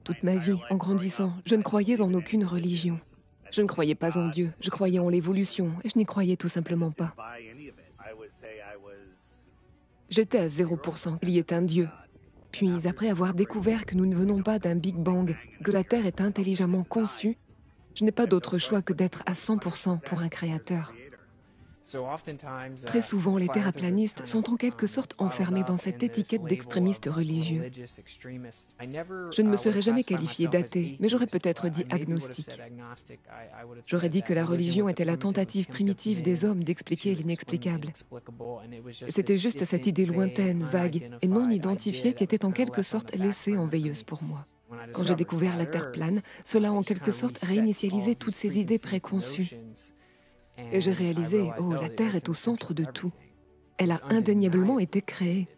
Toute ma vie, en grandissant, je ne croyais en aucune religion. Je ne croyais pas en Dieu, je croyais en l'évolution et je n'y croyais tout simplement pas. J'étais à 0% qu'il y ait un Dieu. Puis, après avoir découvert que nous ne venons pas d'un Big Bang, que la Terre est intelligemment conçue, je n'ai pas d'autre choix que d'être à 100% pour un créateur. Très souvent, les terraplanistes sont en quelque sorte enfermés dans cette étiquette d'extrémistes religieux. Je ne me serais jamais qualifié d'athée, mais j'aurais peut-être dit agnostique. J'aurais dit que la religion était la tentative primitive des hommes d'expliquer l'inexplicable. C'était juste cette idée lointaine, vague et non identifiée qui était en quelque sorte laissée en veilleuse pour moi. Quand j'ai découvert la Terre plane, cela a en quelque sorte réinitialisé toutes ces idées préconçues. Et j'ai réalisé, oh, la Terre est au centre de tout. Elle a indéniablement été créée.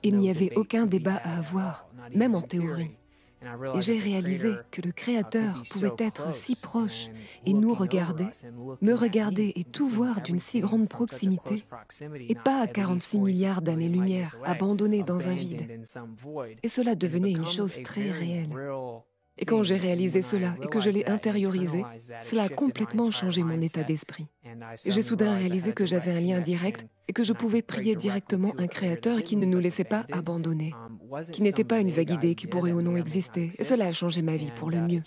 Il n'y avait aucun débat à avoir, même en théorie. Et j'ai réalisé que le Créateur pouvait être si proche et nous regarder, me regarder et tout voir d'une si grande proximité, et pas à 46 milliards d'années-lumière, abandonné dans un vide. Et cela devenait une chose très réelle. Et quand j'ai réalisé cela et que je l'ai intériorisé, cela a complètement changé mon état d'esprit. Et j'ai soudain réalisé que j'avais un lien direct et que je pouvais prier directement un Créateur qui ne nous laissait pas abandonner, qui n'était pas une vague idée qui pourrait ou non exister. Et cela a changé ma vie pour le mieux.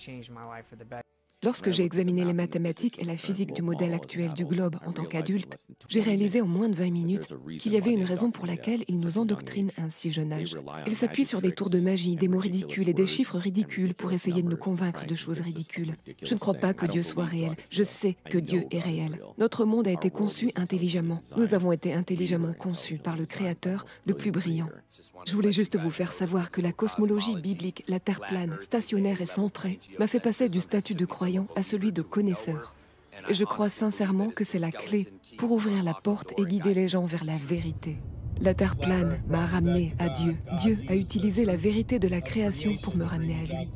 Lorsque j'ai examiné les mathématiques et la physique du modèle actuel du globe en tant qu'adulte, j'ai réalisé en moins de 20 minutes qu'il y avait une raison pour laquelle ils nous endoctrinent à un si jeune âge. Ils s'appuient sur des tours de magie, des mots ridicules et des chiffres ridicules pour essayer de nous convaincre de choses ridicules. Je ne crois pas que Dieu soit réel. Je sais que Dieu est réel. Notre monde a été conçu intelligemment. Nous avons été intelligemment conçus par le Créateur le plus brillant. Je voulais juste vous faire savoir que la cosmologie biblique, la Terre plane, stationnaire et centrée, m'a fait passer du statut de croyant à celui de connaisseur. Et je crois sincèrement que c'est la clé pour ouvrir la porte et guider les gens vers la vérité. La Terre plane m'a ramené à Dieu. Dieu a utilisé la vérité de la création pour me ramener à lui.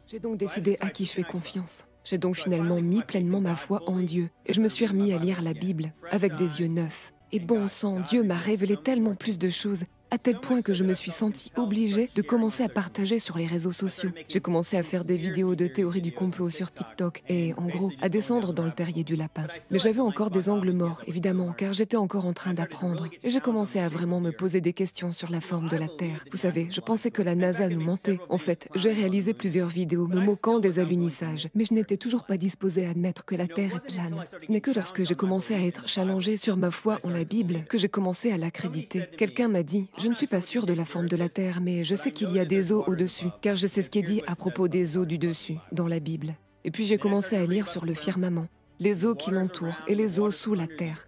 J'ai donc décidé à qui je fais confiance. J'ai donc finalement mis pleinement ma foi en Dieu et je me suis remis à lire la Bible avec des yeux neufs. Et bon sang, Dieu m'a révélé tellement plus de choses, à tel point que je me suis sentie obligée de commencer à partager sur les réseaux sociaux. J'ai commencé à faire des vidéos de théorie du complot sur TikTok et, en gros, à descendre dans le terrier du lapin. Mais j'avais encore des angles morts, évidemment, car j'étais encore en train d'apprendre. Et j'ai commencé à vraiment me poser des questions sur la forme de la Terre. Vous savez, je pensais que la NASA nous mentait. En fait, j'ai réalisé plusieurs vidéos me moquant des alunissages, mais je n'étais toujours pas disposée à admettre que la Terre est plane. Ce n'est que lorsque j'ai commencé à être challengée sur ma foi en la Bible que j'ai commencé à l'accréditer. Quelqu'un m'a dit « Je ne suis pas sûre de la forme de la Terre, mais je sais qu'il y a des eaux au-dessus, car je sais ce qui est dit à propos des eaux du dessus, dans la Bible. » Et puis j'ai commencé à lire sur le firmament, les eaux qui l'entourent et les eaux sous la Terre.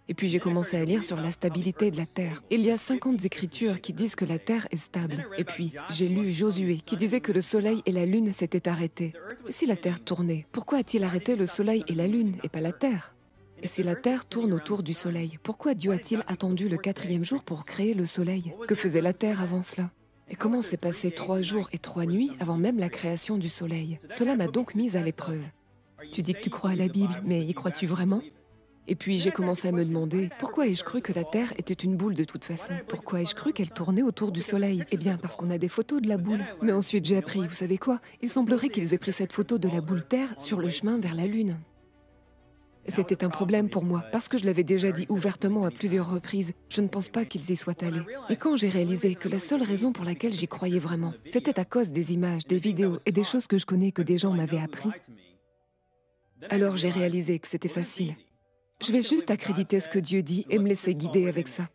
Et puis j'ai commencé à lire sur la stabilité de la Terre. Il y a 50 écritures qui disent que la Terre est stable. Et puis j'ai lu Josué qui disait que le Soleil et la Lune s'étaient arrêtés. Et si la Terre tournait, pourquoi a-t-il arrêté le Soleil et la Lune et pas la Terre ? Et si la Terre tourne autour du Soleil, pourquoi Dieu a-t-il attendu le 4e jour pour créer le Soleil? Que faisait la Terre avant cela? Et comment s'est passé 3 jours et 3 nuits avant même la création du Soleil? Cela m'a donc mise à l'épreuve. Tu dis que tu crois à la Bible, mais y crois-tu vraiment? Et puis j'ai commencé à me demander, pourquoi ai-je cru que la Terre était une boule de toute façon? Pourquoi ai-je cru qu'elle tournait autour du Soleil? Eh bien, parce qu'on a des photos de la boule. Mais ensuite j'ai appris, vous savez quoi? Il semblerait qu'ils aient pris cette photo de la boule Terre sur le chemin vers la Lune. C'était un problème pour moi, parce que je l'avais déjà dit ouvertement à plusieurs reprises, je ne pense pas qu'ils y soient allés. Et quand j'ai réalisé que la seule raison pour laquelle j'y croyais vraiment, c'était à cause des images, des vidéos et des choses que je connais que des gens m'avaient appris, alors j'ai réalisé que c'était facile. Je vais juste accréditer ce que Dieu dit et me laisser guider avec ça.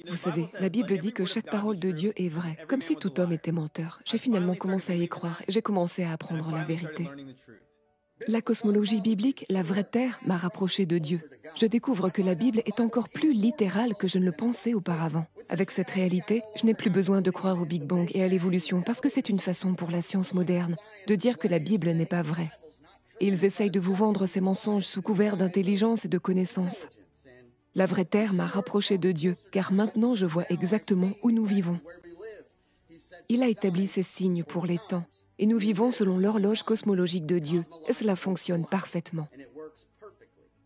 Vous savez, la Bible dit que chaque parole de Dieu est vraie, comme si tout homme était menteur. J'ai finalement commencé à y croire et j'ai commencé à apprendre la vérité. La cosmologie biblique, la vraie Terre, m'a rapproché de Dieu. Je découvre que la Bible est encore plus littérale que je ne le pensais auparavant. Avec cette réalité, je n'ai plus besoin de croire au Big Bang et à l'évolution parce que c'est une façon pour la science moderne de dire que la Bible n'est pas vraie. Et ils essayent de vous vendre ces mensonges sous couvert d'intelligence et de connaissance. La vraie Terre m'a rapproché de Dieu, car maintenant je vois exactement où nous vivons. Il a établi ces signes pour les temps. Et nous vivons selon l'horloge cosmologique de Dieu, et cela fonctionne parfaitement.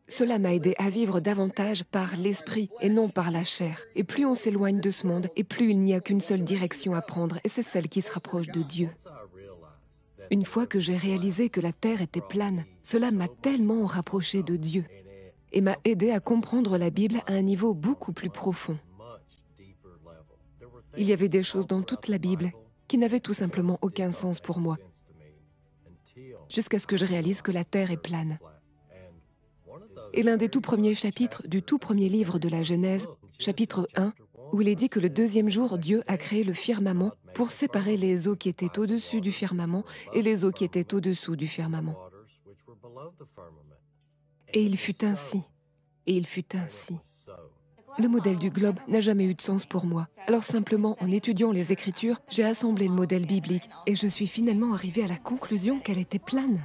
Cela m'a aidé à vivre davantage par l'esprit et non par la chair. Et plus on s'éloigne de ce monde, et plus il n'y a qu'une seule direction à prendre, et c'est celle qui se rapproche de Dieu. Une fois que j'ai réalisé que la terre était plane, cela m'a tellement rapproché de Dieu et m'a aidé à comprendre la Bible à un niveau beaucoup plus profond. Il y avait des choses dans toute la Bible qui n'avaient tout simplement aucun sens pour moi, jusqu'à ce que je réalise que la terre est plane. Et l'un des tout premiers chapitres du tout premier livre de la Genèse, chapitre 1, où il est dit que le deuxième jour, Dieu a créé le firmament pour séparer les eaux qui étaient au-dessus du firmament et les eaux qui étaient au-dessous du firmament. Et il fut ainsi. Et il fut ainsi. Le modèle du globe n'a jamais eu de sens pour moi. Alors simplement, en étudiant les Écritures, j'ai assemblé le modèle biblique et je suis finalement arrivée à la conclusion qu'elle était plane.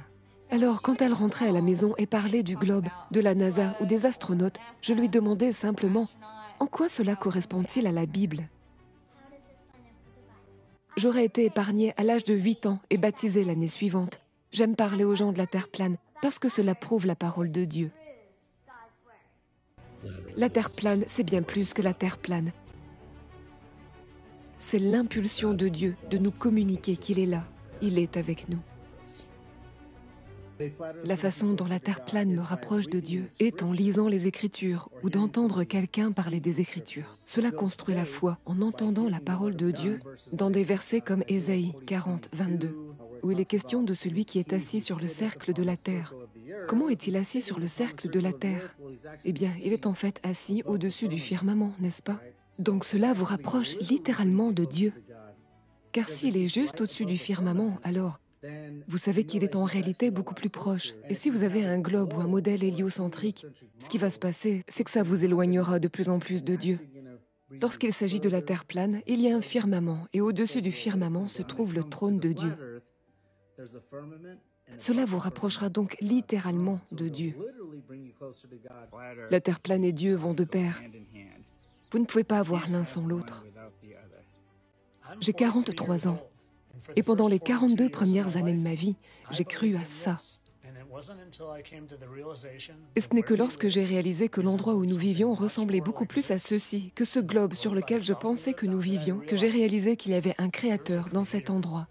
Alors, quand elle rentrait à la maison et parlait du globe, de la NASA ou des astronautes, je lui demandais simplement « En quoi cela correspond-il à la Bible ?» J'aurais été épargnée à l'âge de 8 ans et baptisée l'année suivante. J'aime parler aux gens de la Terre plane parce que cela prouve la parole de Dieu. La Terre plane, c'est bien plus que la Terre plane. C'est l'impulsion de Dieu de nous communiquer qu'il est là, il est avec nous. La façon dont la Terre plane me rapproche de Dieu est en lisant les Écritures ou d'entendre quelqu'un parler des Écritures. Cela construit la foi en entendant la parole de Dieu dans des versets comme Ésaïe 40, 22, où il est question de celui qui est assis sur le cercle de la terre. Comment est-il assis sur le cercle de la terre? Eh bien, il est en fait assis au-dessus du firmament, n'est-ce pas? Donc cela vous rapproche littéralement de Dieu. Car s'il est juste au-dessus du firmament, alors vous savez qu'il est en réalité beaucoup plus proche. Et si vous avez un globe ou un modèle héliocentrique, ce qui va se passer, c'est que ça vous éloignera de plus en plus de Dieu. Lorsqu'il s'agit de la Terre plane, il y a un firmament, et au-dessus du firmament se trouve le trône de Dieu. Cela vous rapprochera donc littéralement de Dieu. La Terre plane et Dieu vont de pair. Vous ne pouvez pas avoir l'un sans l'autre. J'ai 43 ans. Et pendant les 42 premières années de ma vie, j'ai cru à ça. Et ce n'est que lorsque j'ai réalisé que l'endroit où nous vivions ressemblait beaucoup plus à ceci, que ce globe sur lequel je pensais que nous vivions, que j'ai réalisé qu'il y avait un créateur dans cet endroit.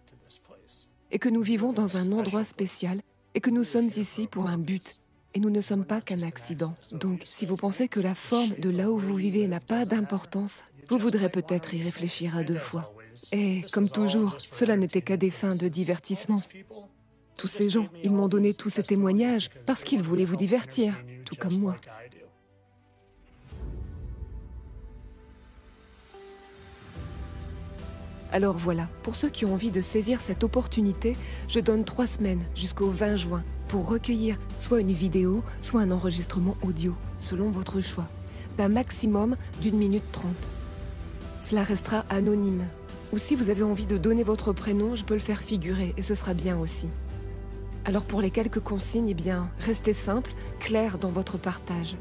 Et que nous vivons dans un endroit spécial, et que nous sommes ici pour un but. Et nous ne sommes pas qu'un accident. Donc, si vous pensez que la forme de là où vous vivez n'a pas d'importance, vous voudrez peut-être y réfléchir à 2 fois. Et, comme toujours, cela n'était qu'à des fins de divertissement. Tous ces gens, ils m'ont donné tous ces témoignages parce qu'ils voulaient vous divertir, tout comme moi. Alors voilà, pour ceux qui ont envie de saisir cette opportunité, je donne 3 semaines jusqu'au 20 juin pour recueillir soit une vidéo, soit un enregistrement audio, selon votre choix, d'un maximum d'1 minute 30. Cela restera anonyme. Ou si vous avez envie de donner votre prénom, je peux le faire figurer et ce sera bien aussi. Alors pour les quelques consignes, eh bien, restez simple, clair dans votre partage.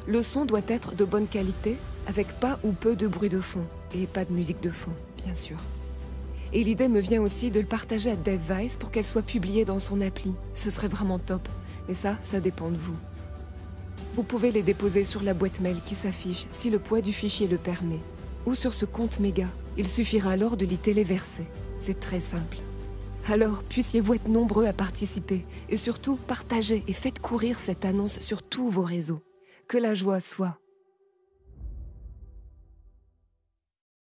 Le son doit être de bonne qualité, avec pas ou peu de bruit de fond, et pas de musique de fond, bien sûr. Et l'idée me vient aussi de le partager à Dave Weiss pour qu'elle soit publiée dans son appli. Ce serait vraiment top, mais ça dépend de vous. Vous pouvez les déposer sur la boîte mail qui s'affiche si le poids du fichier le permet, ou sur ce compte méga. Il suffira alors de l'y téléverser. C'est très simple. Alors, puissiez-vous être nombreux à participer et surtout partagez et faites courir cette annonce sur tous vos réseaux. Que la joie soit